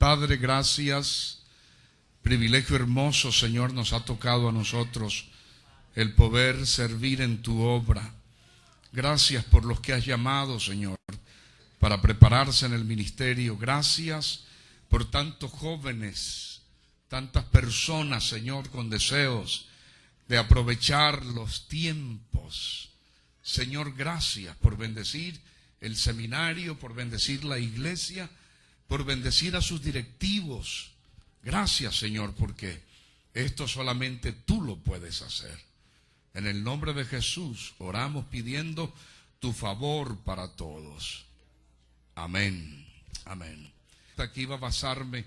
Padre, gracias. Privilegio hermoso, Señor, nos ha tocado a nosotros el poder servir en tu obra. Gracias por los que has llamado, Señor, para prepararse en el ministerio. Gracias por tantos jóvenes, tantas personas, Señor, con deseos de aprovechar los tiempos. Señor, gracias por bendecir el seminario, por bendecir la iglesia, por bendecir a sus directivos. Gracias, Señor, porque esto solamente tú lo puedes hacer. En el nombre de Jesús oramos pidiendo tu favor para todos. Amén. Amén. Aquí va a basarme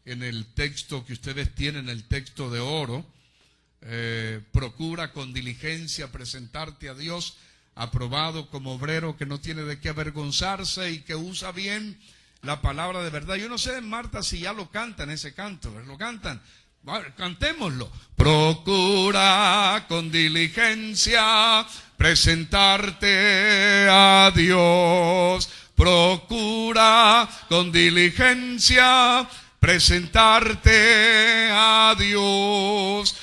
en el texto que ustedes tienen, el texto de oro. Procura con diligencia presentarte a Dios aprobado como obrero que no tiene de qué avergonzarse y que usa bien la palabra de verdad. Yo no sé, Marta, si ya lo cantan ese canto. ¿Lo cantan? Bueno, cantémoslo. Procura con diligencia presentarte a Dios. Procura con diligencia presentarte a Dios.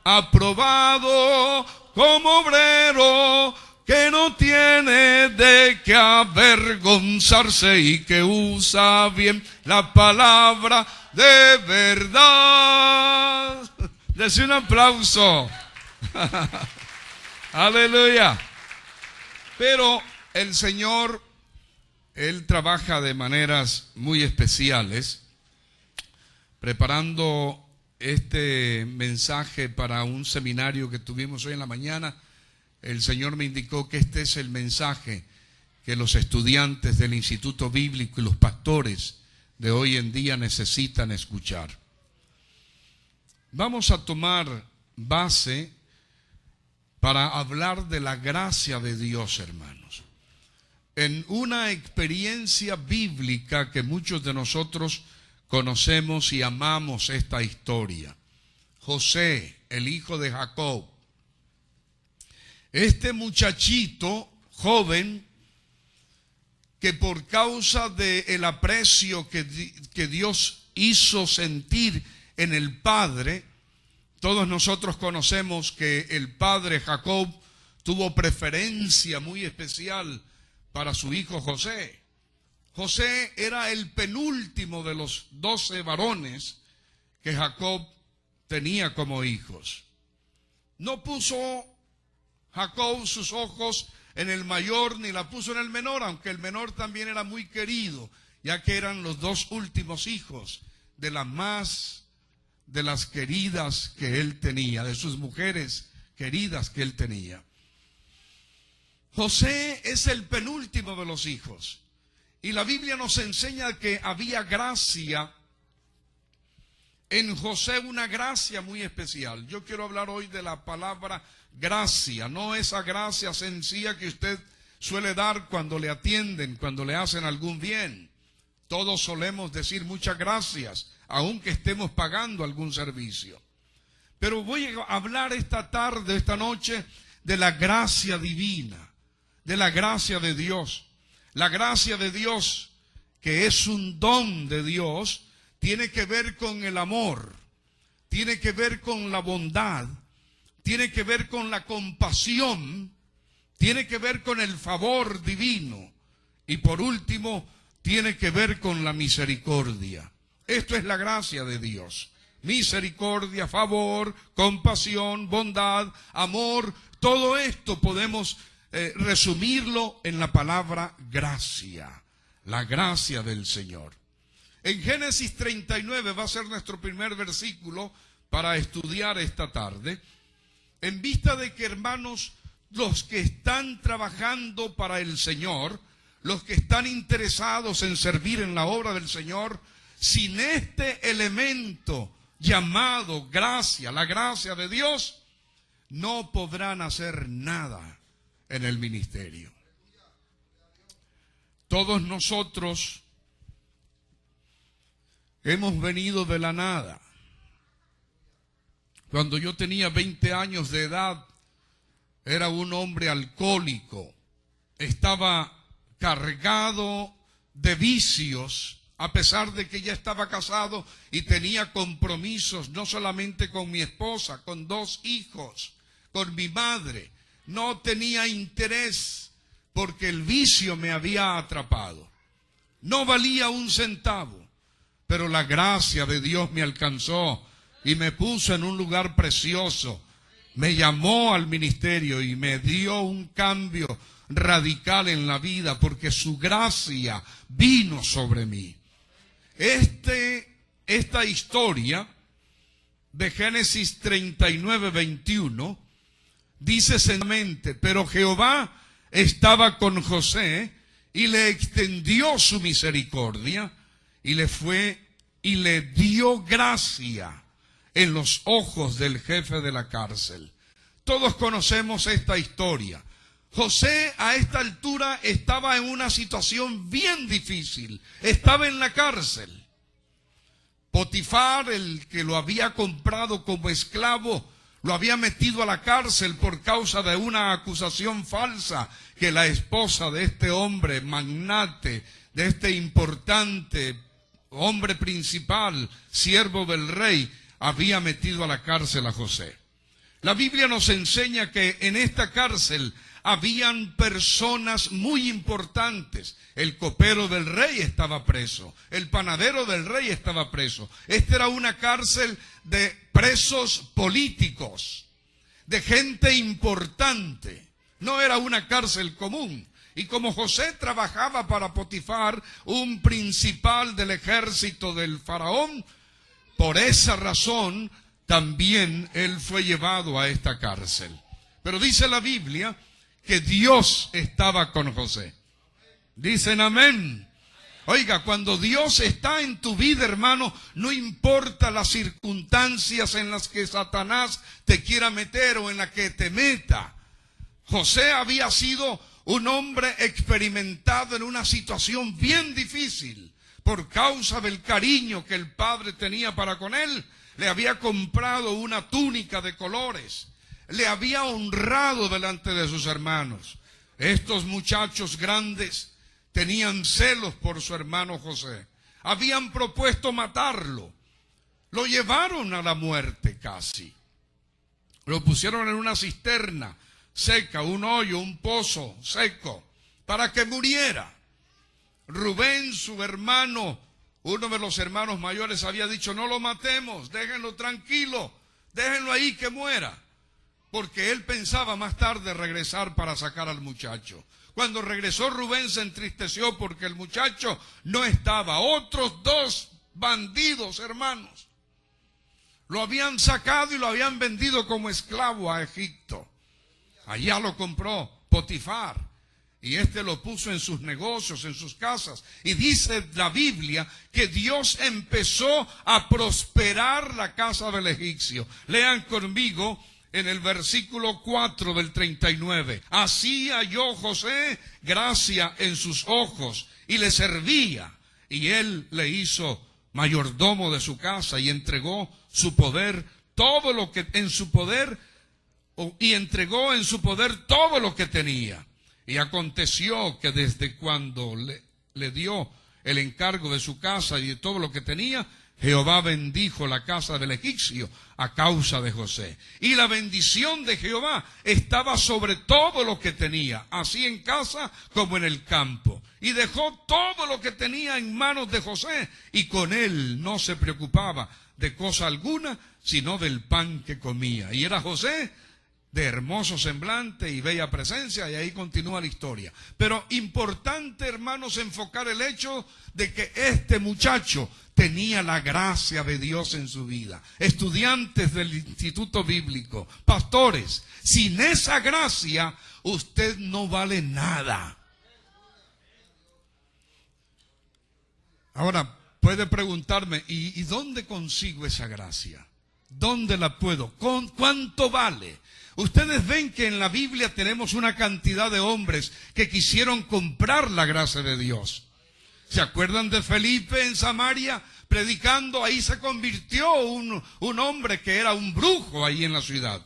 Aprobado como obrero que no tiene de qué avergonzarse y que usa bien la palabra de verdad. Dese un aplauso. Aleluya. Pero el Señor, Él trabaja de maneras muy especiales, preparando este mensaje para un seminario que tuvimos hoy en la mañana. El Señor me indicó que este es el mensaje que los estudiantes del Instituto Bíblico y los pastores de hoy en día necesitan escuchar. Vamos a tomar base para hablar de la gracia de Dios, hermanos, en una experiencia bíblica que muchos de nosotros conocemos y amamos esta historia. José, el hijo de Jacob. Este muchachito joven que por causa del aprecio que Dios hizo sentir en el padre, todos nosotros conocemos que el padre Jacob tuvo preferencia muy especial para su hijo José. José era el penúltimo de los 12 varones que Jacob tenía como hijos. No puso Jacob sus ojos en el mayor ni la puso en el menor, aunque el menor también era muy querido, ya que eran los dos últimos hijos de las queridas que él tenía, de sus mujeres queridas que él tenía. José es el penúltimo de los hijos. Y la Biblia nos enseña que había gracia en José, una gracia muy especial. Yo quiero hablar hoy de la palabra gracia, no esa gracia sencilla que usted suele dar cuando le atienden, cuando le hacen algún bien. Todos solemos decir muchas gracias, aunque estemos pagando algún servicio. Pero voy a hablar esta tarde, esta noche, de la gracia divina, de la gracia de Dios. La gracia de Dios, que es un don de Dios, tiene que ver con el amor, tiene que ver con la bondad, tiene que ver con la compasión, tiene que ver con el favor divino y por último tiene que ver con la misericordia. Esto es la gracia de Dios. Misericordia, favor, compasión, bondad, amor, todo esto podemos resumirlo en la palabra gracia, la gracia del Señor. En Génesis 39 va a ser nuestro primer versículo para estudiar esta tarde. En vista de que, hermanos, los que están trabajando para el Señor, los que están interesados en servir en la obra del Señor, sin este elemento llamado gracia, la gracia de Dios, no podrán hacer nada en el ministerio. Todos nosotros hemos venido de la nada. Cuando yo tenía 20 años de edad, era un hombre alcohólico. Estaba cargado de vicios a pesar de que ya estaba casado y tenía compromisos, no solamente con mi esposa, con 2 hijos, con mi madre. No tenía interés porque el vicio me había atrapado. No valía 1 centavo, pero la gracia de Dios me alcanzó y me puso en un lugar precioso. Me llamó al ministerio y me dio un cambio radical en la vida porque su gracia vino sobre mí. Esta historia de Génesis 39:21 dice sencillamente: pero Jehová estaba con José y le extendió su misericordia y le dio gracia en los ojos del jefe de la cárcel. Todos conocemos esta historia. José a esta altura estaba en una situación bien difícil. Estaba en la cárcel. Potifar, el que lo había comprado como esclavo, lo había metido a la cárcel por causa de una acusación falsa que la esposa de este hombre magnate, de este importante hombre principal, siervo del rey, había metido a la cárcel a José. La Biblia nos enseña que en esta cárcel habían personas muy importantes. El copero del rey estaba preso, el panadero del rey estaba preso. Esta era una cárcel de presos políticos, de gente importante. No era una cárcel común. Y como José trabajaba para Potifar, un principal del ejército del faraón, por esa razón también él fue llevado a esta cárcel. Pero dice la Biblia que Dios estaba con José. Dicen amén. Oiga, cuando Dios está en tu vida, hermano, no importa las circunstancias en las que Satanás te quiera meter o en las que te meta. José había sido un hombre experimentado en una situación bien difícil. Por causa del cariño que el padre tenía para con él, le había comprado una túnica de colores. Le había honrado delante de sus hermanos. Estos muchachos grandes tenían celos por su hermano José. Habían propuesto matarlo. Lo llevaron a la muerte casi. Lo pusieron en una cisterna seca, un hoyo, un pozo seco, para que muriera. Rubén, su hermano, uno de los hermanos mayores, había dicho: no lo matemos, déjenlo tranquilo, déjenlo ahí que muera. Porque él pensaba más tarde regresar para sacar al muchacho. Cuando regresó Rubén se entristeció porque el muchacho no estaba. Otros 2 bandidos, hermanos, lo habían sacado y lo habían vendido como esclavo a Egipto. Allá lo compró Potifar. Y lo puso en sus negocios, en sus casas. Y dice la Biblia que Dios empezó a prosperar la casa del egipcio. Lean conmigo en el versículo 4 del 39. Así halló José gracia en sus ojos y le servía. Y él le hizo mayordomo de su casa y entregó su poder, todo lo que en su poder, y entregó en su poder todo lo que tenía. Y aconteció que desde cuando le dio el encargo de su casa y de todo lo que tenía, Jehová bendijo la casa del egipcio a causa de José. Y la bendición de Jehová estaba sobre todo lo que tenía, así en casa como en el campo. Y dejó todo lo que tenía en manos de José, y con él no se preocupaba de cosa alguna, sino del pan que comía. Y era José de hermoso semblante y bella presencia, y ahí continúa la historia. Pero importante, hermanos, enfocar el hecho de que este muchacho tenía la gracia de Dios en su vida. Estudiantes del Instituto Bíblico, pastores, sin esa gracia usted no vale nada. Ahora puede preguntarme, ¿y dónde consigo esa gracia? ¿Dónde la puedo? ¿Cuánto vale? Ustedes ven que en la Biblia tenemos una cantidad de hombres que quisieron comprar la gracia de Dios. ¿Se acuerdan de Felipe en Samaria predicando? Ahí se convirtió un hombre que era un brujo ahí en la ciudad.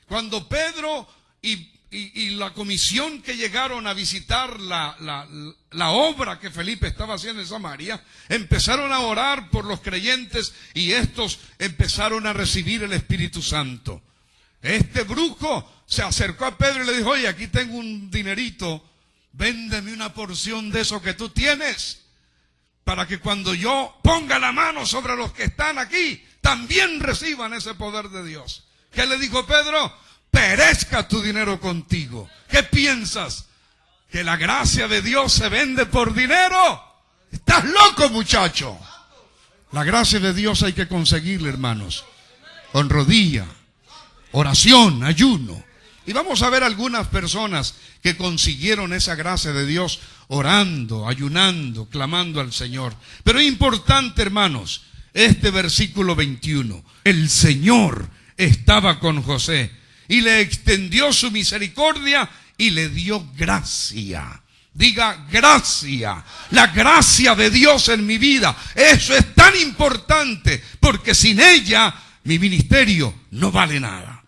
Cuando Pedro y y la comisión que llegaron a visitar la obra que Felipe estaba haciendo en Samaria, empezaron a orar por los creyentes y estos empezaron a recibir el Espíritu Santo. Este brujo se acercó a Pedro y le dijo: oye, aquí tengo un dinerito, véndeme una porción de eso que tú tienes, para que cuando yo ponga la mano sobre los que están aquí, también reciban ese poder de Dios. ¿Qué le dijo Pedro? Perezca tu dinero contigo. ¿Qué piensas? ¿Que la gracia de Dios se vende por dinero? ¿Estás loco, muchacho? La gracia de Dios hay que conseguirla, hermanos, con rodilla, oración, ayuno. Y vamos a ver algunas personas que consiguieron esa gracia de Dios orando, ayunando, clamando al Señor. Pero es importante, hermanos, este versículo 21. El Señor estaba con José y le extendió su misericordia y le dio gracia. Diga gracia. La gracia de Dios en mi vida. Eso es tan importante, porque sin ella mi ministerio no vale nada.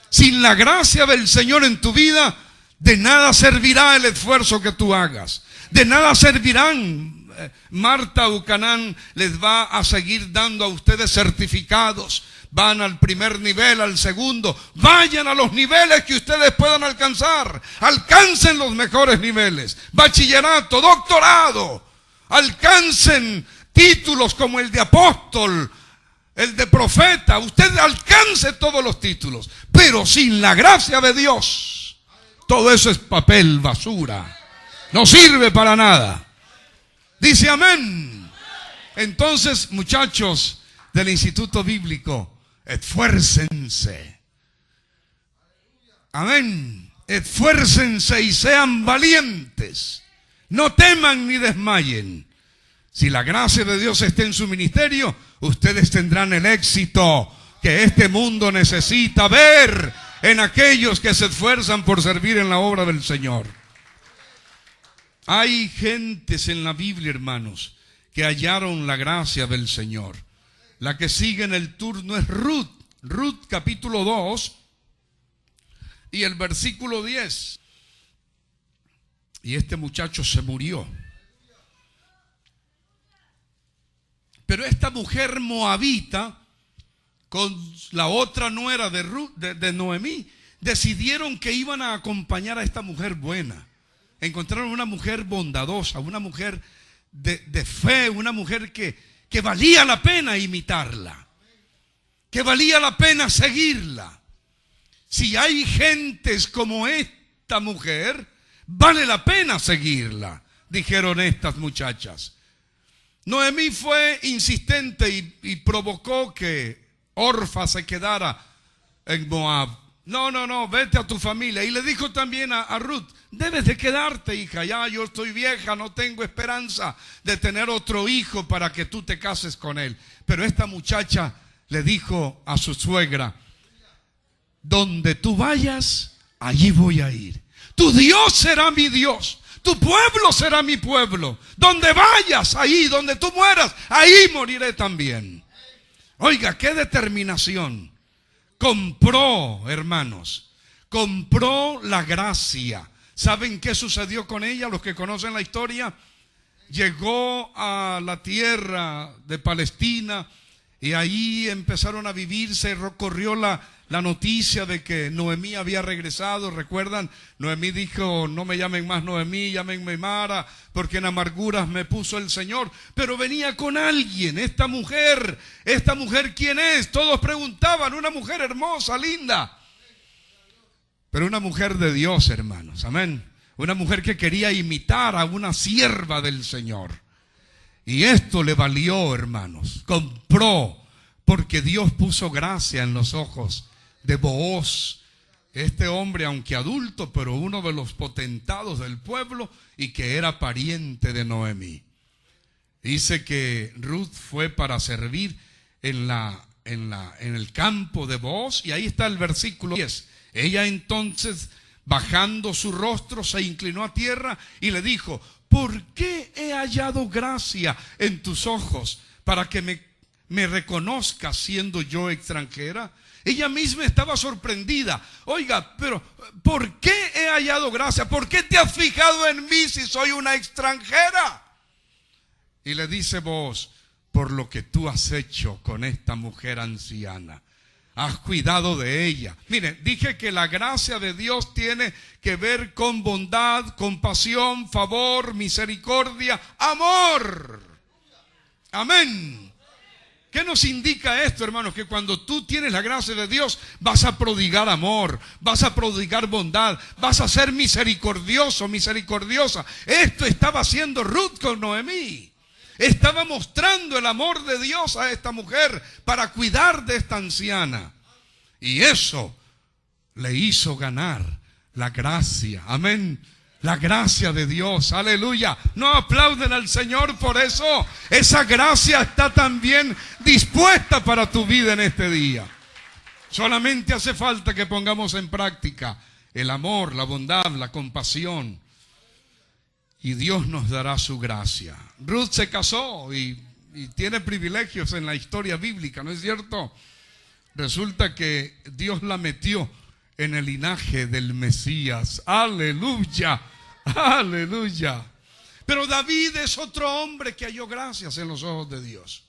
Sin la gracia del Señor en tu vida, de nada servirá el esfuerzo que tú hagas. De nada servirán. Marta Buchanan les va a seguir dando a ustedes certificados. Van al primer nivel, al segundo. Vayan a los niveles que ustedes puedan alcanzar. Alcancen los mejores niveles. Bachillerato, doctorado. Alcancen títulos como el de apóstol, el de profeta. Usted alcance todos los títulos. Pero sin la gracia de Dios, todo eso es papel, basura. No sirve para nada. Dice amén. Entonces, muchachos del Instituto Bíblico, esfuércense. Amén. Esfuércense y sean valientes. No teman ni desmayen. Si la gracia de Dios está en su ministerio, ustedes tendrán el éxito que este mundo necesita ver en aquellos que se esfuerzan por servir en la obra del Señor. Hay gentes en la Biblia, hermanos, que hallaron la gracia del Señor. La que sigue en el turno es Ruth. Ruth capítulo 2 y el versículo 10. Y este muchacho se murió. Pero esta mujer moabita, con la otra nuera de Ruth, de Noemí, decidieron que iban a acompañar a esta mujer buena. Encontraron una mujer bondadosa, una mujer de fe, una mujer que valía la pena imitarla, que valía la pena seguirla. Si hay gentes como esta mujer, vale la pena seguirla, dijeron estas muchachas. Noemí fue insistente y provocó que Orfa se quedara en Moab. No, vete a tu familia. Y le dijo también a Ruth: debes de quedarte, hija, ya yo estoy vieja, no tengo esperanza de tener otro hijo para que tú te cases con él. Pero esta muchacha le dijo a su suegra: donde tú vayas, allí voy a ir. Tu Dios será mi Dios, tu pueblo será mi pueblo. Donde vayas, ahí, donde tú mueras, ahí moriré también. Oiga, qué determinación. Compró, hermanos, compró la gracia. ¿Saben qué sucedió con ella? Los que conocen la historia, llegó a la tierra de Palestina y ahí empezaron a vivir. Se corrió la noticia de que Noemí había regresado. ¿Recuerdan? Noemí dijo: no me llamen más Noemí, llámenme Mara, porque en amarguras me puso el Señor. Pero venía con alguien. Esta mujer, ¿quién es? Todos preguntaban. Una mujer hermosa, linda, pero una mujer de Dios, hermanos. Amén. Una mujer que quería imitar a una sierva del Señor. Y esto le valió, hermanos. Compró, porque Dios puso gracia en los ojos de Booz. Este hombre, aunque adulto, pero uno de los potentados del pueblo y que era pariente de Noemí. Dice que Ruth fue para servir en el campo de Booz. Y ahí está el versículo 10. Ella entonces, bajando su rostro, se inclinó a tierra y le dijo: ¿por qué he hallado gracia en tus ojos para que me reconozca siendo yo extranjera? Ella misma estaba sorprendida. Oiga, pero ¿por qué he hallado gracia? ¿Por qué te has fijado en mí si soy una extranjera? Y le dice Booz: por lo que tú has hecho con esta mujer anciana. Has cuidado de ella. Miren, dije que la gracia de Dios tiene que ver con bondad, compasión, favor, misericordia, amor. Amén. ¿Qué nos indica esto, hermanos? Que cuando tú tienes la gracia de Dios, vas a prodigar amor, vas a prodigar bondad, vas a ser misericordioso, misericordiosa. Esto estaba haciendo Ruth con Noemí. Estaba mostrando el amor de Dios a esta mujer para cuidar de esta anciana. Y eso le hizo ganar la gracia. Amén. La gracia de Dios. Aleluya. No aplauden al Señor por eso. Esa gracia está también dispuesta para tu vida en este día. Solamente hace falta que pongamos en práctica el amor, la bondad, la compasión. Y Dios nos dará su gracia. Ruth se casó y tiene privilegios en la historia bíblica, ¿no es cierto? Resulta que Dios la metió en el linaje del Mesías. Aleluya, aleluya. Pero David es otro hombre que halló gracias en los ojos de Dios.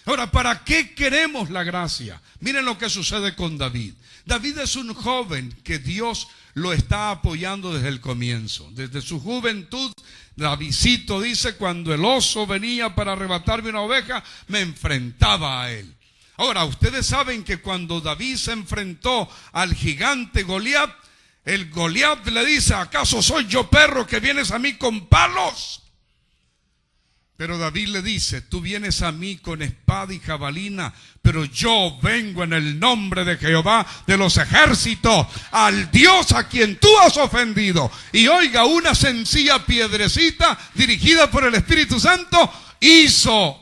Ahora, ¿para qué queremos la gracia? Miren lo que sucede con David. David es un joven que Dios lo está apoyando desde el comienzo. Desde su juventud, Davidcito dice: cuando el oso venía para arrebatarme una oveja, me enfrentaba a él. Ahora, ustedes saben que cuando David se enfrentó al gigante Goliat, el Goliat le dice: ¿acaso soy yo perro que vienes a mí con palos? Pero David le dice: tú vienes a mí con espada y jabalina, pero yo vengo en el nombre de Jehová de los ejércitos, al Dios a quien tú has ofendido. Y oiga, una sencilla piedrecita dirigida por el Espíritu Santo hizo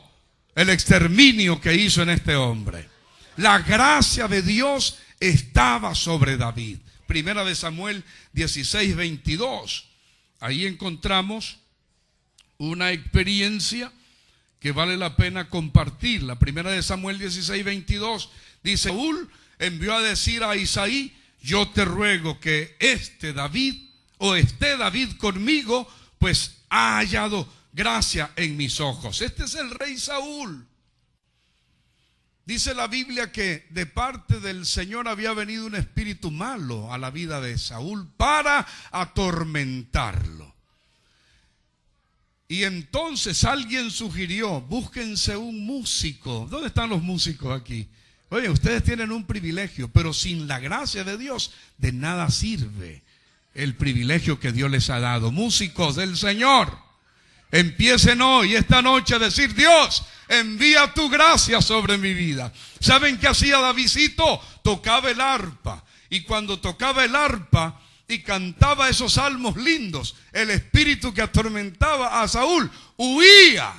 el exterminio que hizo en este hombre. La gracia de Dios estaba sobre David. Primera de Samuel 16:22. Ahí encontramos una experiencia que vale la pena compartir. La primera de Samuel 16:22 dice: Saúl envió a decir a Isaí: yo te ruego que esté David conmigo, pues ha hallado gracia en mis ojos. Este es el rey Saúl. Dice la Biblia que de parte del Señor había venido un espíritu malo a la vida de Saúl para atormentarlo. Y entonces alguien sugirió: búsquense un músico. ¿Dónde están los músicos aquí? Oye, ustedes tienen un privilegio, pero sin la gracia de Dios de nada sirve el privilegio que Dios les ha dado. Músicos del Señor, empiecen hoy, esta noche, a decir: Dios, envía tu gracia sobre mi vida. ¿Saben qué hacía Davidcito? Tocaba el arpa. Y cuando tocaba el arpa y cantaba esos salmos lindos, el espíritu que atormentaba a Saúl huía.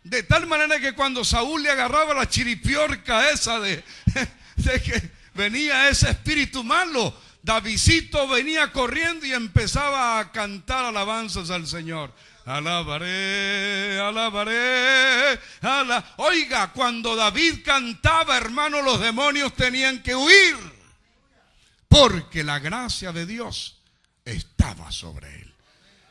De tal manera que cuando Saúl le agarraba la chiripiorca esa de que venía ese espíritu malo, Davidcito venía corriendo y empezaba a cantar alabanzas al Señor. Alabaré, alabaré, Oiga, cuando David cantaba, hermano, los demonios tenían que huir, porque la gracia de Dios estaba sobre él.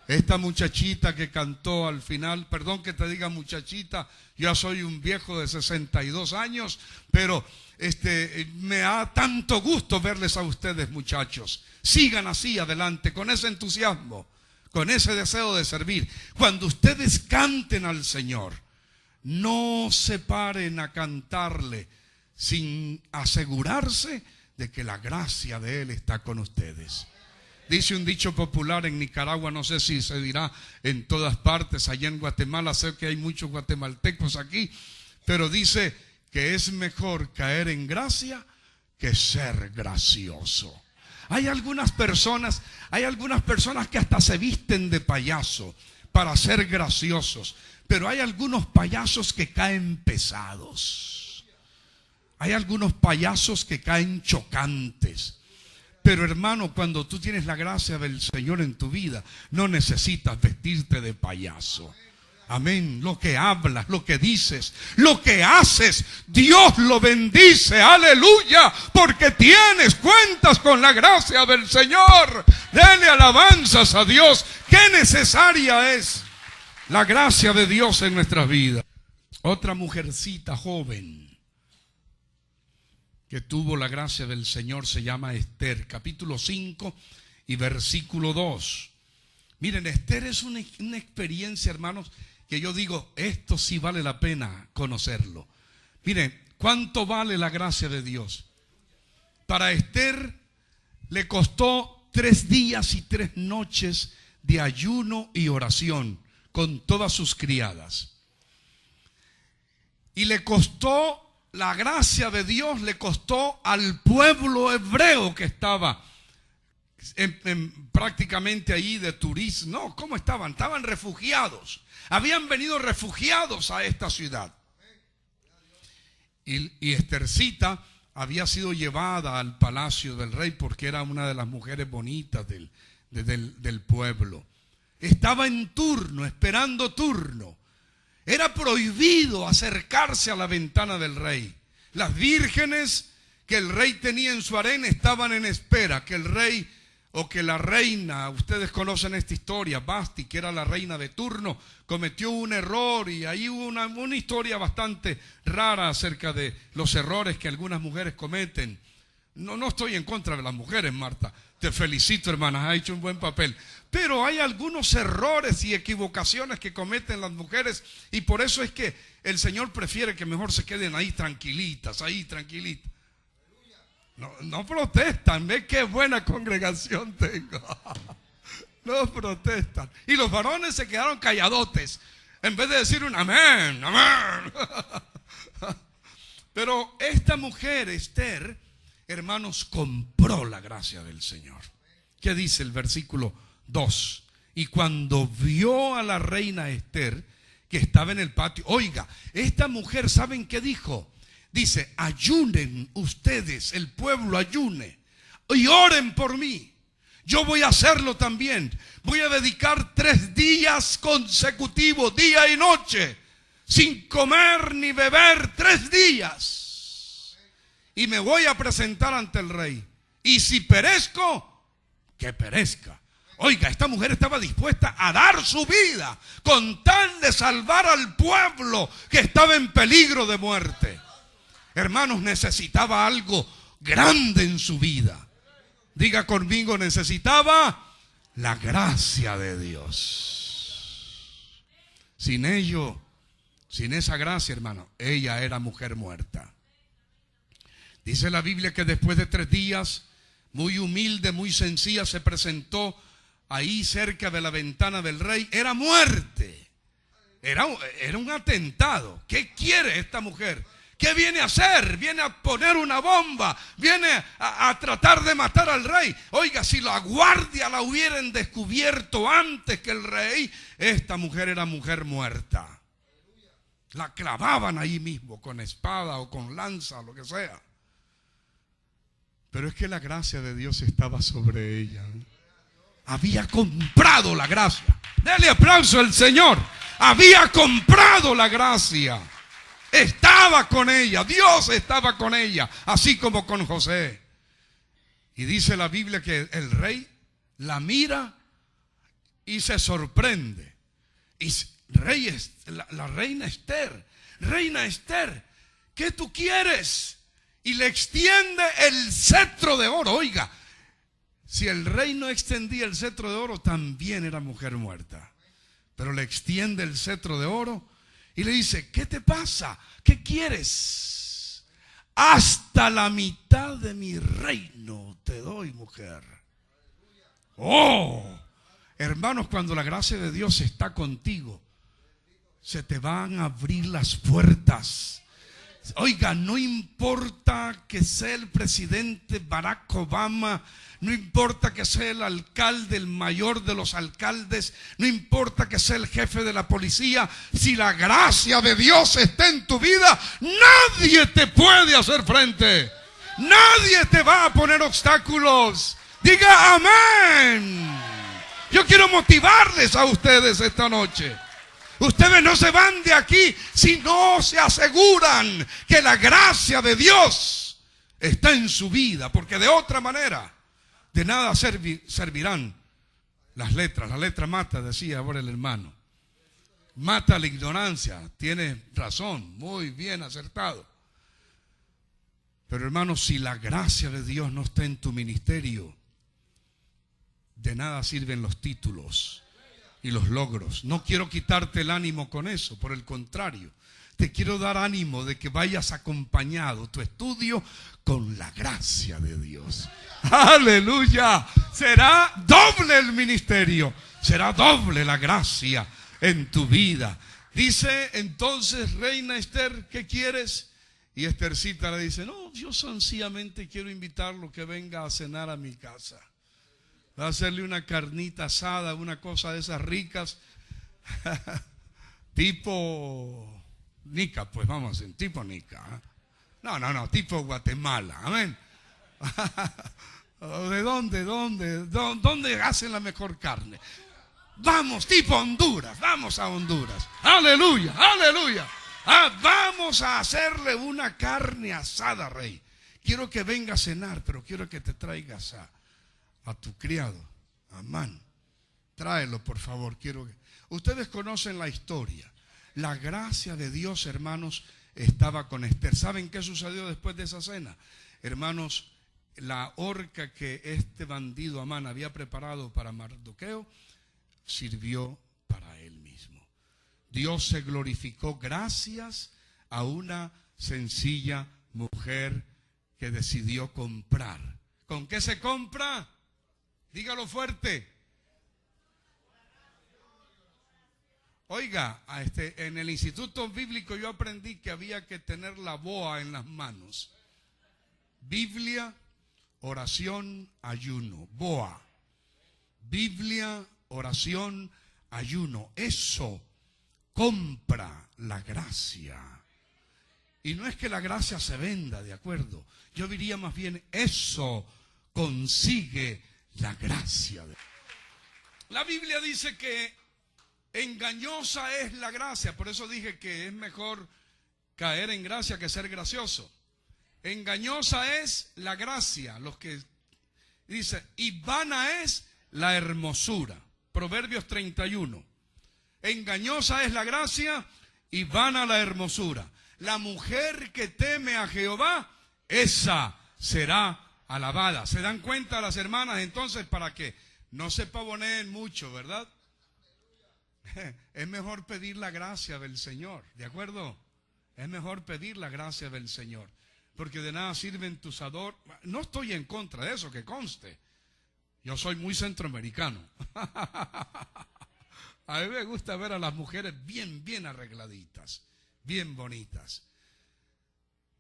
Esta muchachita que cantó al final, perdón que te diga muchachita, ya soy un viejo de 62 años, pero me da tanto gusto verles a ustedes, muchachos. Sigan así adelante, con ese entusiasmo, con ese deseo de servir. Cuando ustedes canten al Señor, no se paren a cantarle sin asegurarse de que la gracia de Él está con ustedes. Dice un dicho popular en Nicaragua, no sé si se dirá en todas partes, allá en Guatemala, sé que hay muchos guatemaltecos aquí, pero dice que es mejor caer en gracia que ser gracioso. Hay algunas personas que hasta se visten de payaso para ser graciosos, pero hay algunos payasos que caen pesados. Hay algunos payasos que caen chocantes. Pero hermano, cuando tú tienes la gracia del Señor en tu vida, no necesitas vestirte de payaso. Amén. Lo que hablas, lo que dices, lo que haces, Dios lo bendice. Aleluya. Porque cuentas con la gracia del Señor. Dele alabanzas a Dios. Qué necesaria es la gracia de Dios en nuestras vidas. Otra mujercita joven que tuvo la gracia del Señor se llama Esther, capítulo 5 y versículo 2. Miren, Esther es una experiencia, hermanos, que yo digo, esto sí vale la pena conocerlo. Miren, ¿cuánto vale la gracia de Dios? Para Esther le costó 3 días y 3 noches de ayuno y oración con todas sus criadas. Y le costó, la gracia de Dios le costó al pueblo hebreo que estaba prácticamente ahí de turismo. No, ¿cómo estaban? Estaban refugiados. Habían venido refugiados a esta ciudad. Y Estercita había sido llevada al palacio del rey porque era una de las mujeres bonitas del pueblo. Estaba en turno, esperando turno. Era prohibido acercarse a la ventana del rey. Las vírgenes que el rey tenía en su harén estaban en espera que el rey o que la reina, ustedes conocen esta historia, Basti, que era la reina de turno, cometió un error, y ahí hubo una historia bastante rara acerca de los errores que algunas mujeres cometen. No estoy en contra de las mujeres, Marta. Te felicito, hermana, has hecho un buen papel. Pero hay algunos errores y equivocaciones que cometen las mujeres, y por eso es que el Señor prefiere que mejor se queden ahí tranquilitas, No protestan, ve qué buena congregación tengo. No protestan. Y los varones se quedaron calladotes, en vez de decir un amén, amén. Pero esta mujer, Esther, hermanos, compró la gracia del Señor. ¿Qué dice el versículo 2? Y cuando vio a la reina Esther, que estaba en el patio, oiga, esta mujer, ¿saben qué dijo? Dice, ayunen ustedes, el pueblo ayune, y oren por mí. Yo voy a hacerlo también. Voy a dedicar 3 días consecutivos, día y noche, sin comer ni beber 3 días. Y me voy a presentar ante el rey. Y si perezco, que perezca. Oiga, esta mujer estaba dispuesta a dar su vida con tal de salvar al pueblo que estaba en peligro de muerte. Hermanos, necesitaba algo grande en su vida. Diga conmigo, necesitaba la gracia de Dios. Sin ello, sin esa gracia, hermano, ella era mujer muerta. Dice la Biblia que después de 3 días, muy humilde, muy sencilla, se presentó ahí cerca de la ventana del rey. Era muerte. Era un atentado. ¿Qué quiere esta mujer? ¿Qué viene a hacer? Viene a poner una bomba. Viene a tratar de matar al rey. Oiga, si la guardia la hubieran descubierto antes que el rey, esta mujer era mujer muerta. La clavaban ahí mismo con espada o con lanza, lo que sea. Pero es que la gracia de Dios estaba sobre ella. Había comprado la gracia. Dele aplauso al Señor. Había comprado la gracia. Estaba con ella, Dios estaba con ella, así como con José. Y dice la Biblia que el rey la mira y se sorprende. Y la reina Esther, reina Esther, ¿qué tú quieres? Y le extiende el cetro de oro. Oiga, si el rey no extendía el cetro de oro, también era mujer muerta. Pero le extiende el cetro de oro y le dice, ¿qué te pasa? ¿Qué quieres? Hasta la mitad de mi reino te doy, mujer. Oh, hermanos, cuando la gracia de Dios está contigo, se te van a abrir las puertas. Oiga, no importa que sea el presidente Barack Obama, no importa que sea el alcalde, el mayor de los alcaldes, no importa que sea el jefe de la policía, si la gracia de Dios está en tu vida, nadie te puede hacer frente. Nadie te va a poner obstáculos. Diga amén. Yo quiero motivarles a ustedes esta noche. Ustedes no se van de aquí si no se aseguran que la gracia de Dios está en su vida, porque de otra manera de nada servirán las letras. La letra mata, decía ahora el hermano. Mata la ignorancia. Tiene razón, muy bien acertado. Pero hermano, si la gracia de Dios no está en tu ministerio, de nada sirven los títulos y los logros. No quiero quitarte el ánimo con eso, por el contrario, te quiero dar ánimo de que vayas acompañado tu estudio con la gracia de Dios. ¡Aleluya! Será doble el ministerio, será doble la gracia en tu vida. Dice entonces reina Esther, ¿qué quieres? Y Esthercita le dice, no, yo sencillamente quiero invitarlo que venga a cenar a mi casa. Va a hacerle una carnita asada, una cosa de esas ricas, tipo Nica, pues vamos a decir, tipo Nica. ¿Eh? No, tipo Guatemala, amén. ¿De dónde hacen la mejor carne? Vamos, tipo Honduras, vamos a Honduras. Aleluya, aleluya. Vamos a hacerle una carne asada, rey. Quiero que venga a cenar, pero quiero que te traigas a tu criado, Amán. Tráelo, por favor. Ustedes conocen la historia. La gracia de Dios, hermanos, estaba con Esther. ¿Saben qué sucedió después de esa cena? Hermanos, la horca que este bandido Amán había preparado para Mardoqueo sirvió para él mismo. Dios se glorificó gracias a una sencilla mujer que decidió comprar. ¿Con qué se compra? Dígalo fuerte. Oiga, en el instituto bíblico yo aprendí que había que tener la boa en las manos. Biblia, oración, ayuno. Boa. Biblia, oración, ayuno. Eso compra la gracia. Y no es que la gracia se venda, ¿de acuerdo? Yo diría más bien, eso consigue la gracia. La Biblia dice que engañosa es la gracia. Por eso dije que es mejor caer en gracia que ser gracioso. Engañosa es la gracia. Los que dice, y vana es la hermosura. Proverbios 31. Engañosa es la gracia y vana la hermosura. La mujer que teme a Jehová, esa será alabada. ¿Se dan cuenta las hermanas entonces para que no se pavoneen mucho, verdad? Es mejor pedir la gracia del Señor, ¿de acuerdo? Es mejor pedir la gracia del Señor, porque de nada sirven tus adornos. No estoy en contra de eso, que conste. Yo soy muy centroamericano. A mí me gusta ver a las mujeres bien arregladitas, bien bonitas.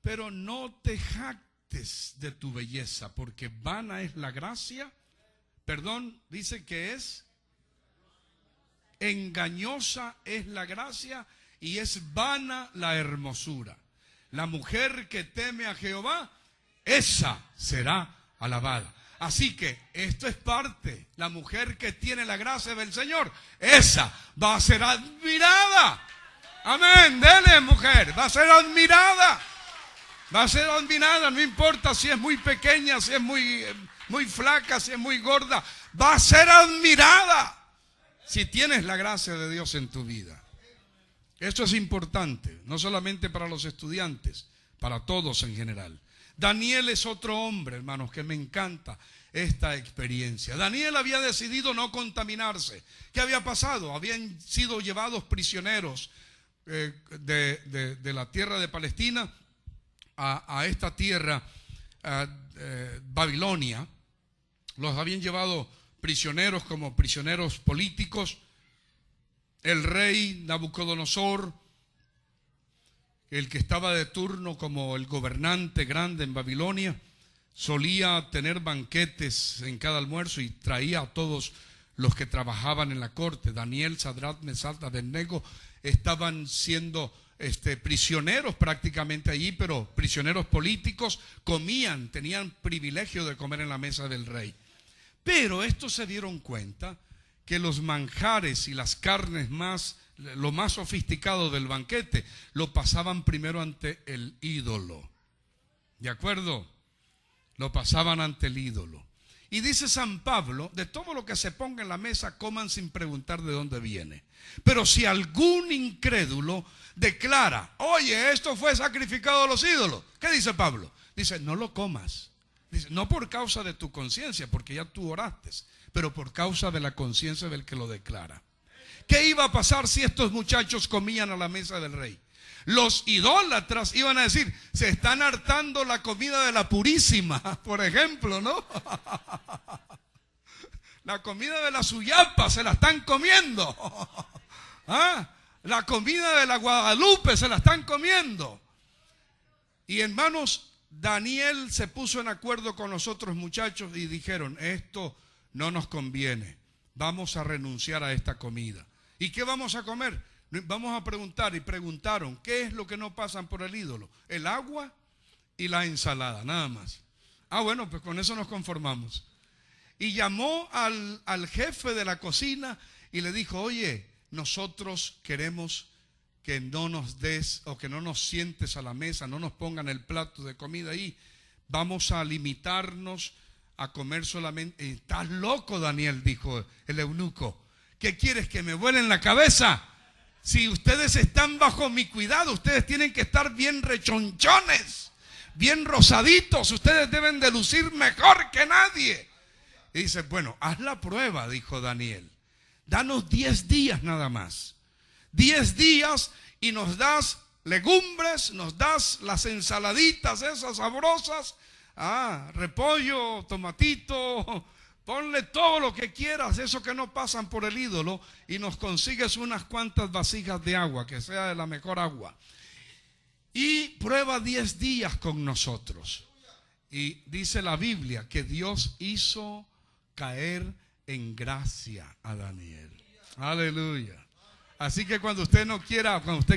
Pero no te jactes de tu belleza, porque vana es la gracia. Perdón, dice que es engañosa es la gracia y es vana la hermosura. La mujer que teme a Jehová, esa será alabada. Así que esto es parte. La mujer que tiene la gracia del Señor, esa va a ser admirada. Amén, dele mujer, va a ser admirada. Va a ser admirada, no importa si es muy pequeña, si es muy flaca, si es muy gorda. Va a ser admirada si tienes la gracia de Dios en tu vida. Esto es importante, no solamente para los estudiantes, para todos en general. Daniel es otro hombre, hermanos, que me encanta esta experiencia. Daniel había decidido no contaminarse. ¿Qué había pasado? Habían sido llevados prisioneros de la tierra de Palestina a esta tierra, Babilonia. Los habían llevado prisioneros como prisioneros políticos. El rey Nabucodonosor, el que estaba de turno como el gobernante grande en Babilonia, solía tener banquetes en cada almuerzo y traía a todos los que trabajaban en la corte. Daniel, Sadrach, Mesach, Abednego estaban siendo prisioneros prácticamente allí, pero prisioneros políticos. Comían, tenían privilegio de comer en la mesa del rey. Pero estos se dieron cuenta que los manjares y las carnes más lo más sofisticado del banquete, lo pasaban primero ante el ídolo. ¿De acuerdo? Lo pasaban ante el ídolo. Y dice San Pablo, de todo lo que se ponga en la mesa, coman sin preguntar de dónde viene. Pero si algún incrédulo declara, oye, esto fue sacrificado a los ídolos, ¿qué dice Pablo? Dice, no lo comas. Dice, no por causa de tu conciencia, porque ya tú oraste, pero por causa de la conciencia del que lo declara. ¿Qué iba a pasar si estos muchachos comían a la mesa del rey? Los idólatras iban a decir, se están hartando la comida de la Purísima, por ejemplo, ¿no? La comida de la Suyapa se la están comiendo. ¿Ah? La comida de la Guadalupe se la están comiendo. Y hermanos, Daniel se puso en acuerdo con los otros muchachos y dijeron, esto no nos conviene, vamos a renunciar a esta comida. ¿Y qué vamos a comer? Vamos a preguntar, y preguntaron, ¿qué es lo que no pasan por el ídolo? El agua y la ensalada, nada más. Ah, bueno, pues con eso nos conformamos. Y llamó al jefe de la cocina y le dijo, oye, nosotros queremos que no nos des o que no nos sientes a la mesa, no nos pongan el plato de comida ahí. Vamos a limitarnos a comer solamente. Estás loco, Daniel, dijo el eunuco. ¿Qué quieres, que me vuelen la cabeza? Si ustedes están bajo mi cuidado, ustedes tienen que estar bien rechonchones, bien rosaditos. Ustedes deben de lucir mejor que nadie. Y dice, bueno, haz la prueba, dijo Daniel. Danos 10 días nada más. 10 días y nos das legumbres, nos das las ensaladitas esas sabrosas. Repollo, tomatito, ponle todo lo que quieras, eso que no pasan por el ídolo, y nos consigues unas cuantas vasijas de agua, que sea de la mejor agua. Y prueba 10 días con nosotros. Y dice la Biblia que Dios hizo caer en gracia a Daniel. Aleluya. Así que cuando usted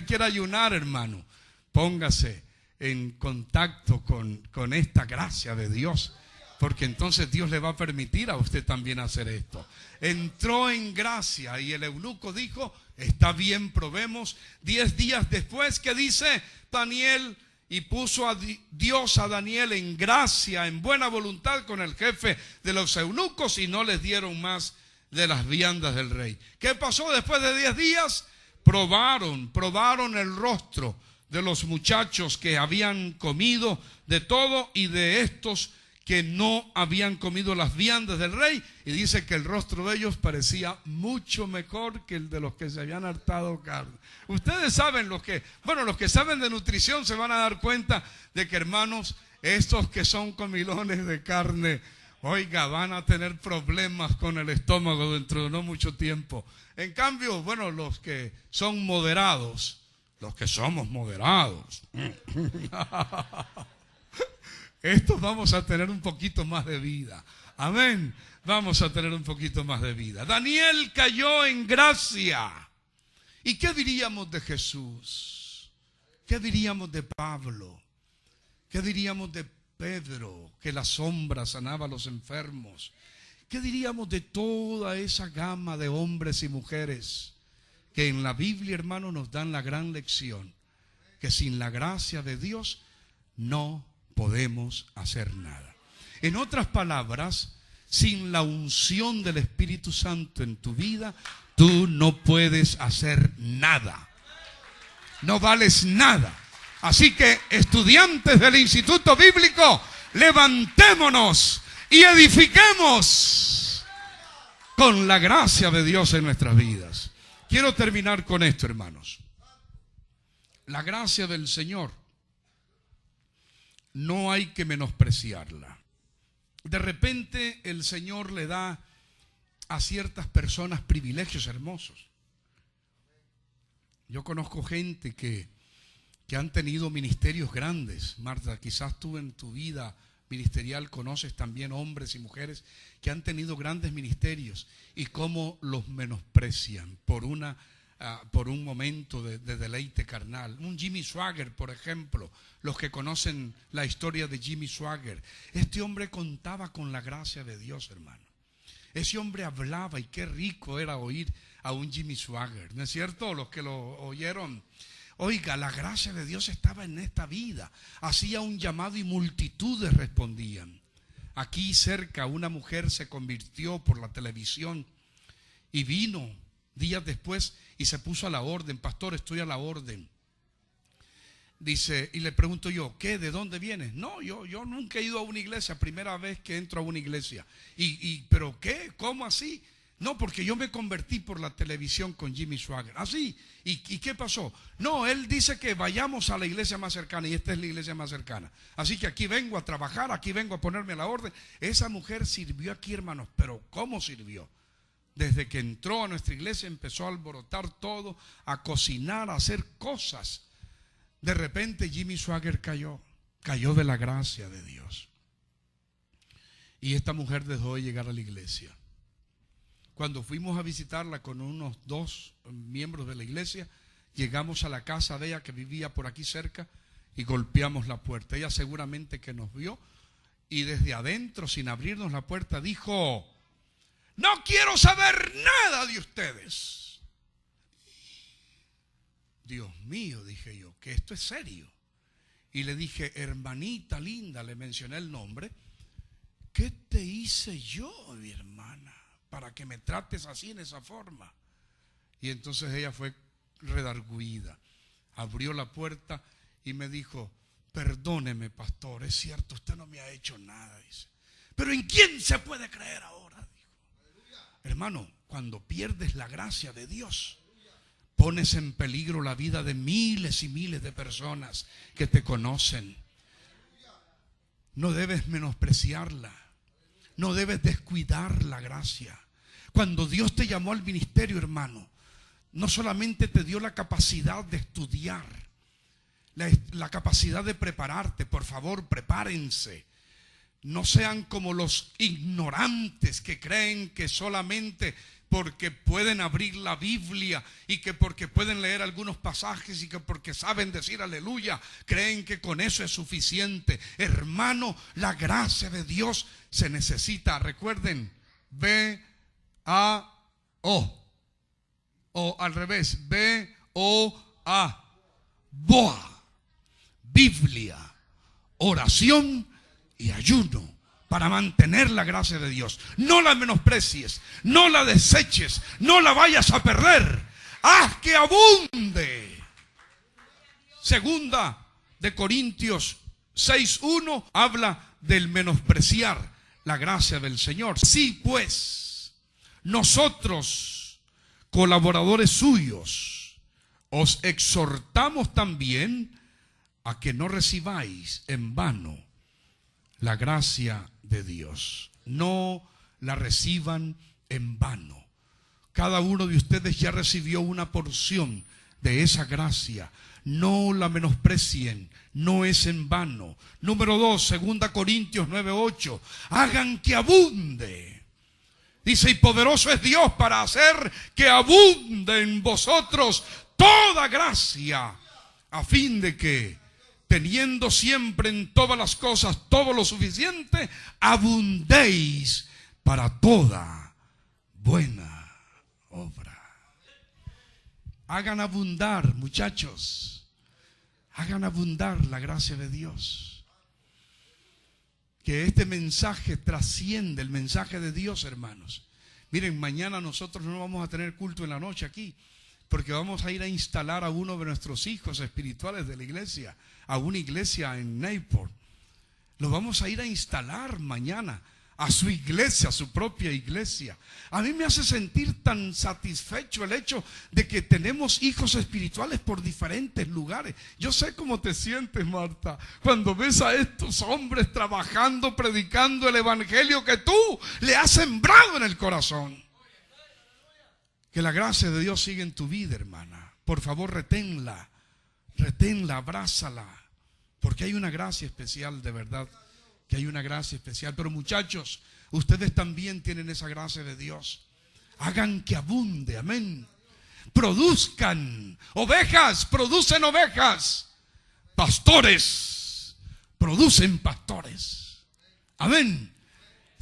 quiera ayunar, hermano, póngase en contacto con esta gracia de Dios, porque entonces Dios le va a permitir a usted también hacer esto. Entró en gracia y el eunuco dijo, está bien, probemos. 10 días después, ¿qué dice Daniel? Y puso a Dios a Daniel en gracia, en buena voluntad con el jefe de los eunucos, y no les dieron más de las viandas del rey. ¿Qué pasó después de 10 días? Probaron el rostro de los muchachos que habían comido de todo y de estos que no habían comido las viandas del rey, y dice que el rostro de ellos parecía mucho mejor que el de los que se habían hartado carne. Ustedes saben, los que saben de nutrición se van a dar cuenta de que, hermanos, estos que son comilones de carne, oiga, van a tener problemas con el estómago dentro de no mucho tiempo. En cambio, los que son moderados, los que somos moderados, estos vamos a tener un poquito más de vida. Amén. Vamos a tener un poquito más de vida. Daniel cayó en gracia. ¿Y qué diríamos de Jesús? ¿Qué diríamos de Pablo? ¿Qué diríamos de Pedro, que la sombra sanaba a los enfermos? ¿Qué diríamos de toda esa gama de hombres y mujeres que en la Biblia, hermano, nos dan la gran lección que sin la gracia de Dios no podemos hacer nada? En otras palabras, sin la unción del Espíritu Santo en tu vida, tú no puedes hacer nada. No vales nada. Así que, estudiantes del Instituto Bíblico, levantémonos y edifiquemos con la gracia de Dios en nuestras vidas. Quiero terminar con esto, hermanos. La gracia del Señor no hay que menospreciarla. De repente el Señor le da a ciertas personas privilegios hermosos. Yo conozco gente que han tenido ministerios grandes. Marta, quizás tú en tu vida ministerial conoces también hombres y mujeres que han tenido grandes ministerios y cómo los menosprecian por un momento de deleite carnal. Un Jimmy Swaggart, por ejemplo, los que conocen la historia de Jimmy Swaggart. Este hombre contaba con la gracia de Dios, hermano. Ese hombre hablaba y qué rico era oír a un Jimmy Swaggart, ¿no es cierto? Los que lo oyeron. Oiga, la gracia de Dios estaba en esta vida. Hacía un llamado y multitudes respondían. Aquí cerca una mujer se convirtió por la televisión y vino días después y se puso a la orden. Pastor, estoy a la orden. Dice, y le pregunto yo, ¿qué? ¿De dónde vienes? No, yo nunca he ido a una iglesia, primera vez que entro a una iglesia. ¿Pero qué? ¿Cómo así? No, porque yo me convertí por la televisión con Jimmy Swaggart. ¿Así? ¿Y qué pasó? No, él dice que vayamos a la iglesia más cercana y esta es la iglesia más cercana. Así que aquí vengo a trabajar, aquí vengo a ponerme a la orden. Esa mujer sirvió aquí, hermanos, pero ¿cómo sirvió? Desde que entró a nuestra iglesia empezó a alborotar todo, a cocinar, a hacer cosas. De repente Jimmy Swaggart cayó de la gracia de Dios. Y esta mujer dejó de llegar a la iglesia. Cuando fuimos a visitarla con unos 2 miembros de la iglesia, llegamos a la casa de ella que vivía por aquí cerca y golpeamos la puerta. Ella seguramente que nos vio y desde adentro, sin abrirnos la puerta, dijo: no quiero saber nada de ustedes. Dios mío, dije yo, que esto es serio. Y le dije: hermanita linda, le mencioné el nombre, ¿qué te hice yo, mi hermana, para que me trates así en esa forma? Y entonces ella fue redarguida, abrió la puerta y me dijo: perdóneme, pastor, es cierto, usted no me ha hecho nada, dice, pero ¿en quién se puede creer ahora? Dijo. Hermano, cuando pierdes la gracia de Dios, pones en peligro la vida de miles y miles de personas que te conocen. No debes menospreciarla, no debes descuidar la gracia. Cuando Dios te llamó al ministerio, hermano, no solamente te dio la capacidad de estudiar, la capacidad de prepararte. Por favor, prepárense. No sean como los ignorantes que creen que solamente porque pueden abrir la Biblia y que porque pueden leer algunos pasajes y que porque saben decir aleluya, creen que con eso es suficiente. Hermano, la gracia de Dios se necesita. Recuerden, B-A-O. O al revés, B-O-A. Boa. Biblia, oración y ayuno para mantener la gracia de Dios. No la menosprecies, no la deseches, no la vayas a perder. Haz que abunde. Segunda de Corintios 6:1 habla del menospreciar la gracia del Señor. Sí, pues, nosotros, colaboradores suyos, os exhortamos también a que no recibáis en vano la gracia de Dios. No la reciban en vano. Cada uno de ustedes ya recibió una porción de esa gracia. No la menosprecien, no es en vano. Número 2, 2 Corintios 9:8. Hagan que abunde. Dice: y poderoso es Dios para hacer que abunde en vosotros toda gracia, a fin de que, teniendo siempre en todas las cosas todo lo suficiente, abundéis para toda buena obra. Hagan abundar, muchachos. Hagan abundar la gracia de Dios. Que este mensaje trasciende el mensaje de Dios, hermanos. Miren, mañana nosotros no vamos a tener culto en la noche aquí, porque vamos a ir a instalar a uno de nuestros hijos espirituales de la iglesia, a una iglesia en Newport. Lo vamos a ir a instalar mañana a su iglesia, a su propia iglesia. A mí me hace sentir tan satisfecho el hecho de que tenemos hijos espirituales por diferentes lugares. Yo sé cómo te sientes, Marta, cuando ves a estos hombres trabajando, predicando el evangelio que tú le has sembrado en el corazón. Que la gracia de Dios siga en tu vida, hermana. Por favor, reténla, abrázala, porque hay una gracia especial, de verdad, que hay una gracia especial. Pero muchachos, ustedes también tienen esa gracia de Dios. Hagan que abunde, amén. Produzcan ovejas, producen ovejas. Pastores, producen pastores. Amén.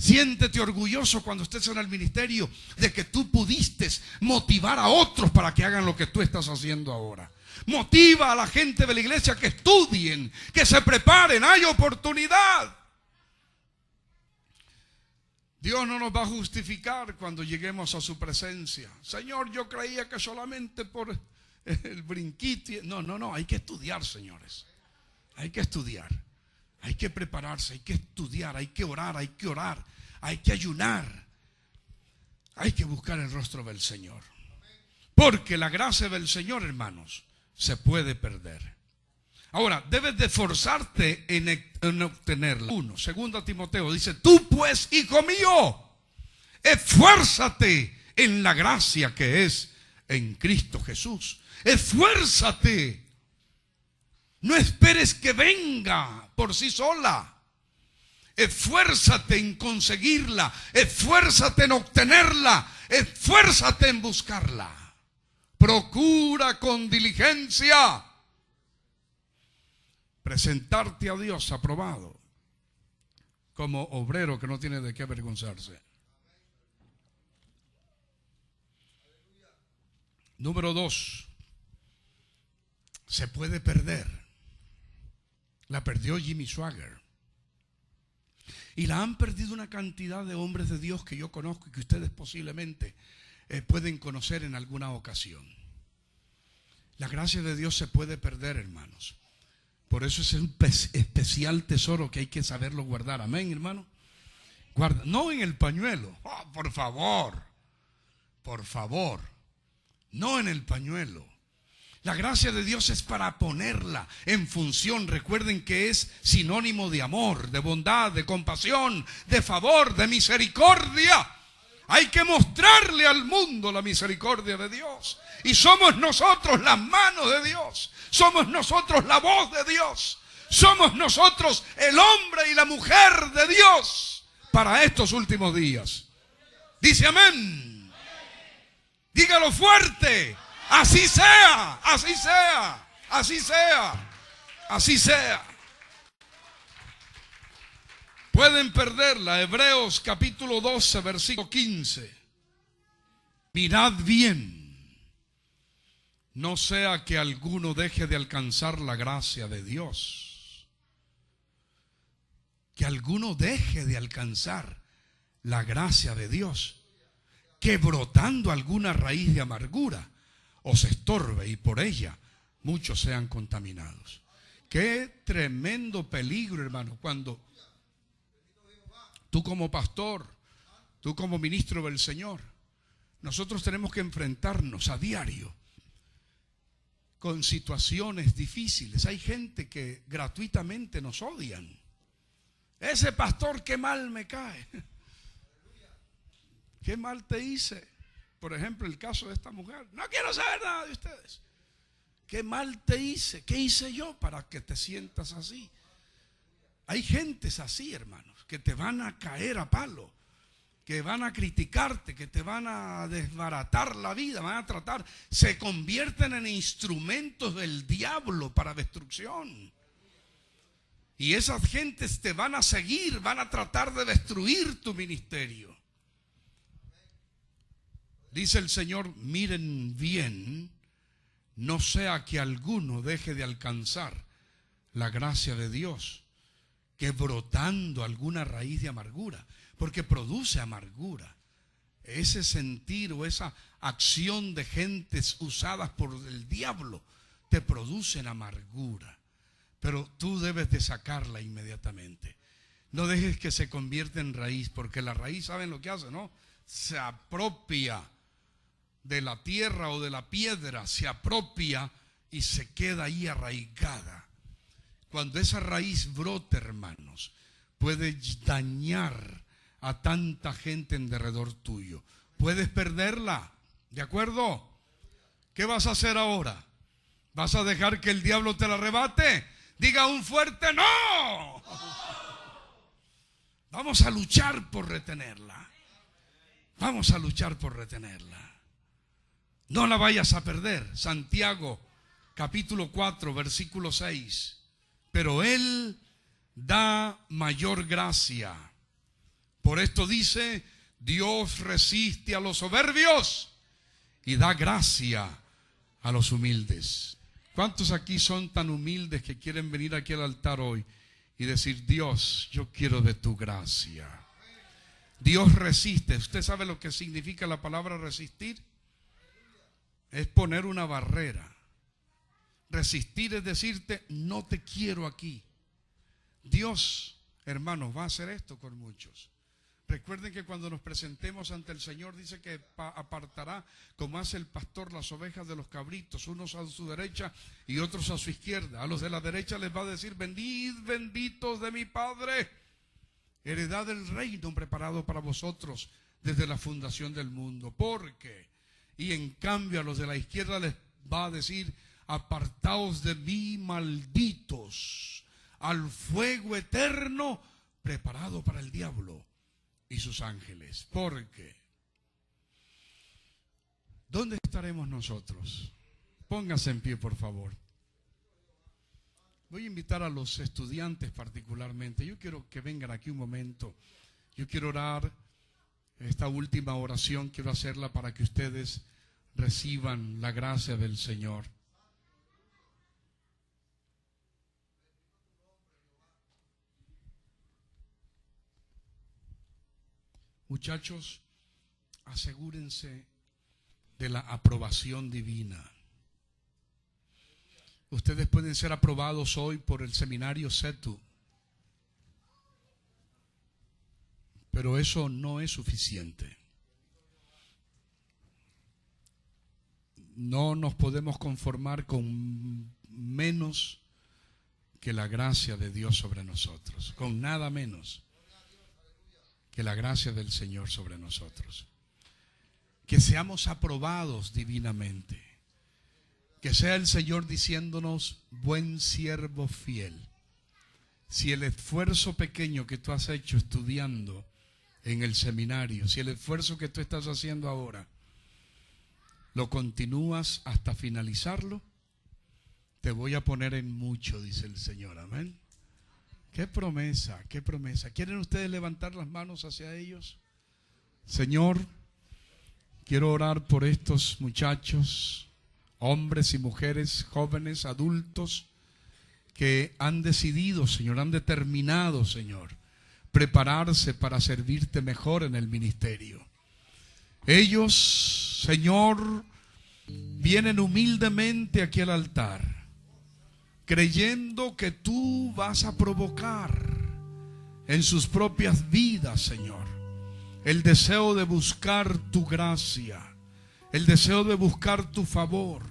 Siéntete orgulloso cuando estés en el ministerio de que tú pudiste motivar a otros para que hagan lo que tú estás haciendo ahora. Motiva a la gente de la iglesia que estudien, que se preparen, hay oportunidad. Dios no nos va a justificar cuando lleguemos a su presencia. Señor, yo creía que solamente por el brinquito. No, hay que estudiar, señores. Hay que estudiar. Hay que prepararse, hay que estudiar, hay que orar, hay que ayunar. Hay que buscar el rostro del Señor. Porque la gracia del Señor, hermanos, se puede perder. Ahora, debes de esforzarte en obtenerla. 2 Timoteo dice: tú pues, hijo mío, esfuérzate en la gracia que es en Cristo Jesús. Esfuérzate. No esperes que venga por sí sola. Esfuérzate en conseguirla. Esfuérzate en obtenerla. Esfuérzate en buscarla. Procura con diligencia presentarte a Dios aprobado, como obrero que no tiene de qué avergonzarse. Número 2. Se puede perder. La perdió Jimmy Swaggart. Y la han perdido una cantidad de hombres de Dios que yo conozco y que ustedes posiblemente pueden conocer en alguna ocasión. La gracia de Dios se puede perder, hermanos. Por eso es un especial tesoro que hay que saberlo guardar. Amén, hermano. Guarda, no en el pañuelo. Oh, por favor. No en el pañuelo. La gracia de Dios es para ponerla en función. Recuerden que es sinónimo de amor, de bondad, de compasión, de favor, de misericordia. Hay que mostrarle al mundo la misericordia de Dios. Y somos nosotros las manos de Dios. Somos nosotros la voz de Dios. Somos nosotros el hombre y la mujer de Dios para estos últimos días. Dice amén. Dígalo fuerte. Así sea, así sea, así sea, así sea. Pueden perderla. Hebreos capítulo 12, versículo 15. Mirad bien, no sea que alguno deje de alcanzar la gracia de Dios. Que alguno deje de alcanzar la gracia de Dios, que brotando alguna raíz de amargura os estorbe y por ella muchos sean contaminados. Qué tremendo peligro, hermano, cuando tú como pastor, tú como ministro del Señor, nosotros tenemos que enfrentarnos a diario con situaciones difíciles. Hay gente que gratuitamente nos odian. Ese pastor, qué mal me cae. Qué mal te hice. Por ejemplo, el caso de esta mujer. No quiero saber nada de ustedes. Qué mal te hice. ¿Qué hice yo para que te sientas así? Hay gentes así, hermanos, que te van a caer a palo, que van a criticarte, que te van a desbaratar la vida, van a tratar, se convierten en instrumentos del diablo para destrucción. Y esas gentes te van a seguir, van a tratar de destruir tu ministerio. Dice el Señor: miren bien, no sea que alguno deje de alcanzar la gracia de Dios, que brotando alguna raíz de amargura, porque produce amargura. Ese sentir o esa acción de gentes usadas por el diablo te producen amargura, pero tú debes de sacarla inmediatamente. No dejes que se convierta en raíz, porque la raíz, ¿saben lo que hace, no? Se apropia de la tierra o de la piedra, se apropia y se queda ahí arraigada. Cuando esa raíz brota, hermanos, puede dañar a tanta gente en derredor tuyo. Puedes perderla, ¿de acuerdo? ¿Qué vas a hacer ahora? ¿Vas a dejar que el diablo te la arrebate? Diga un fuerte no. Vamos a luchar por retenerla. Vamos a luchar por retenerla. No la vayas a perder. Santiago capítulo 4 versículo 6. Pero Él da mayor gracia. Por esto dice: Dios resiste a los soberbios y da gracia a los humildes. ¿Cuántos aquí son tan humildes que quieren venir aquí al altar hoy y decir: Dios, yo quiero de tu gracia? Dios resiste. ¿Usted sabe lo que significa la palabra resistir? Es poner una barrera. Resistir es decirte: no te quiero aquí. Dios, hermanos, va a hacer esto con muchos. Recuerden que cuando nos presentemos ante el Señor, dice que apartará, como hace el pastor, las ovejas de los cabritos, unos a su derecha y otros a su izquierda. A los de la derecha les va a decir: venid, benditos de mi Padre, heredad del reino preparado para vosotros desde la fundación del mundo. Porque, y en cambio a los de la izquierda les va a decir: apartaos de mí, malditos, al fuego eterno preparado para el diablo y sus ángeles. Porque, ¿dónde estaremos nosotros? Póngase en pie, por favor. Voy a invitar a los estudiantes particularmente. Yo quiero que vengan aquí un momento. Yo quiero orar. Esta última oración quiero hacerla para que ustedes reciban la gracia del Señor. Muchachos, asegúrense de la aprobación divina. Ustedes pueden ser aprobados hoy por el seminario CETU, pero eso no es suficiente. No nos podemos conformar con menos que la gracia de Dios sobre nosotros, con nada menos que la gracia del Señor sobre nosotros. Que seamos aprobados divinamente. Que sea el Señor diciéndonos: buen siervo fiel. Si el esfuerzo pequeño que tú has hecho estudiando en el seminario, si el esfuerzo que tú estás haciendo ahora, lo continúas hasta finalizarlo, te voy a poner en mucho, dice el Señor. Amén. Qué promesa, qué promesa. ¿Quieren ustedes levantar las manos hacia ellos? Señor, quiero orar por estos muchachos, hombres y mujeres, jóvenes, adultos, que han decidido, Señor, han determinado, Señor, prepararse para servirte mejor en el ministerio. Ellos, Señor, vienen humildemente aquí al altar, creyendo que tú vas a provocar en sus propias vidas, Señor, el deseo de buscar tu gracia, el deseo de buscar tu favor,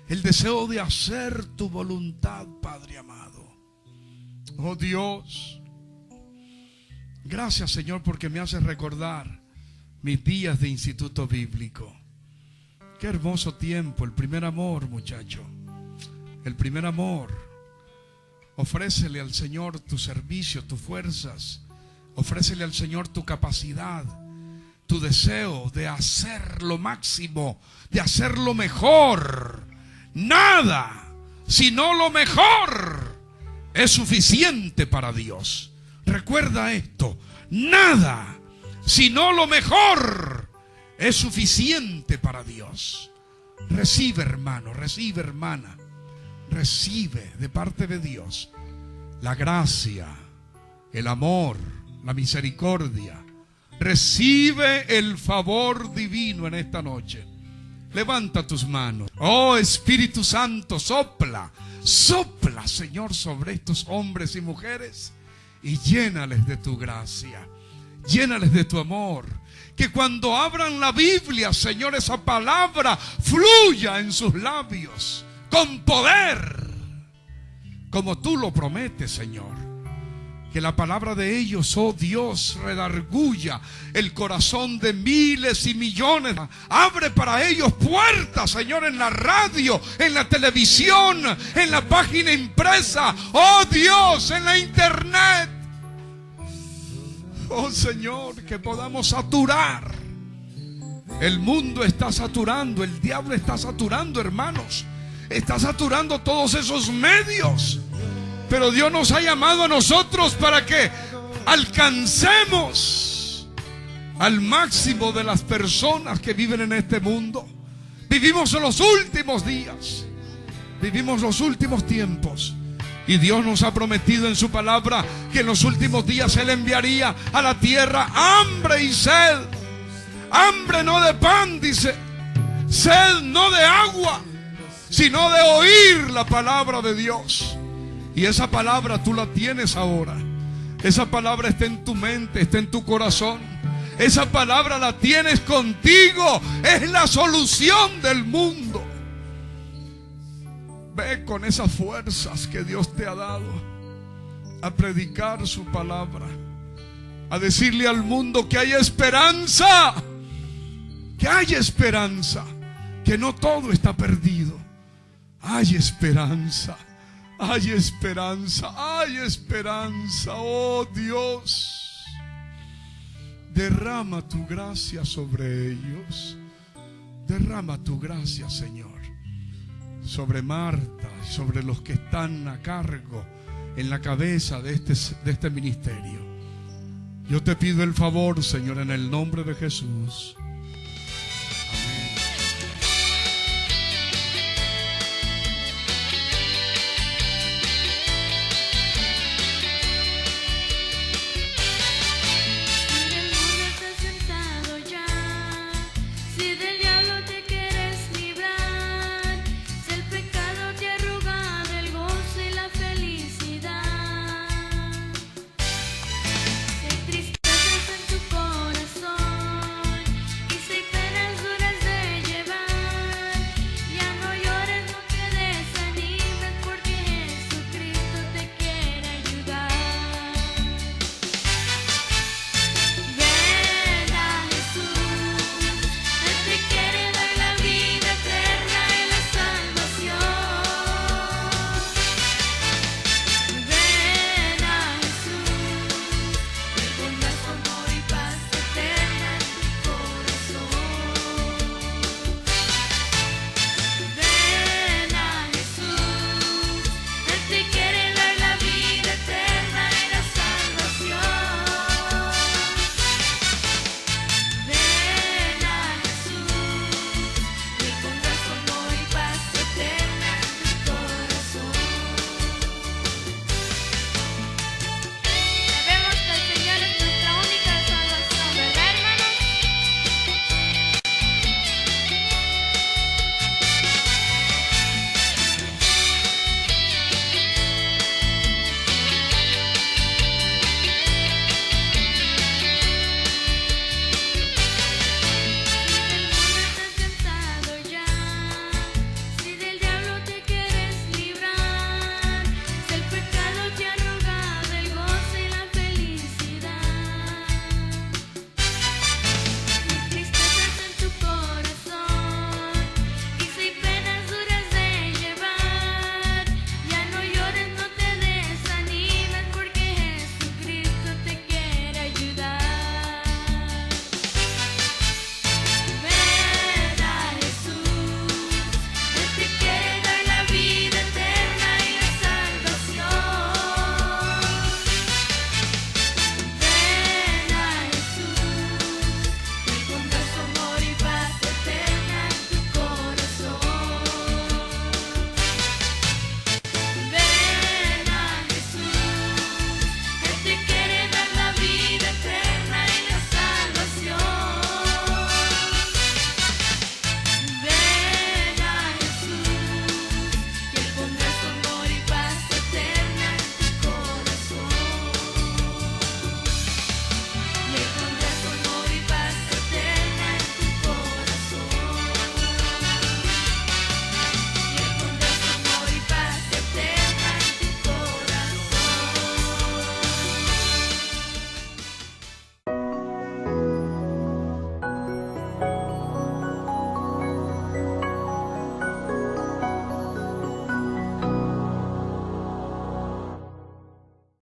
el deseo de hacer tu voluntad, Padre amado. Oh Dios, gracias, Señor, porque me haces recordar mis días de instituto bíblico. Qué hermoso tiempo, el primer amor, muchacho. El primer amor. Ofrécele al Señor tu servicio, tus fuerzas. Ofrécele al Señor tu capacidad, tu deseo de hacer lo máximo, de hacer lo mejor. Nada, sino lo mejor, es suficiente para Dios. Recuerda esto: nada, sino lo mejor, es suficiente para Dios. Recibe, hermano, recibe, hermana. Recibe de parte de Dios la gracia, el amor, la misericordia. Recibe el favor divino en esta noche. Levanta tus manos. Oh Espíritu Santo, sopla, sopla, Señor, sobre estos hombres y mujeres y llénales de tu gracia, llénales de tu amor. Que cuando abran la Biblia, Señor, esa palabra fluya en sus labios con poder, como tú lo prometes, Señor. Que la palabra de ellos, oh Dios, redarguya el corazón de miles y millones. Abre para ellos puertas, Señor, en la radio, en la televisión, en la página impresa, oh Dios, en la internet. Oh Señor, que podamos saturar. El mundo está saturando, el diablo está saturando, hermanos. Está saturando todos esos medios. Pero Dios nos ha llamado a nosotros para que alcancemos al máximo de las personas que viven en este mundo. Vivimos en los últimos días, vivimos los últimos tiempos, y Dios nos ha prometido en su palabra que en los últimos días Él enviaría a la tierra hambre y sed. Hambre no de pan, dice, sed no de agua, sino de oír la palabra de Dios. Y esa palabra tú la tienes ahora. Esa palabra está en tu mente, está en tu corazón. Esa palabra la tienes contigo. Es la solución del mundo. Ve con esas fuerzas que Dios te ha dado a predicar su palabra, a decirle al mundo que hay esperanza, que hay esperanza, que no todo está perdido. Hay esperanza, hay esperanza, hay esperanza. Oh Dios, derrama tu gracia sobre ellos. Derrama tu gracia, Señor, sobre Marta, sobre los que están a cargo, en la cabeza de este ministerio. Yo te pido el favor, Señor, en el nombre de Jesús,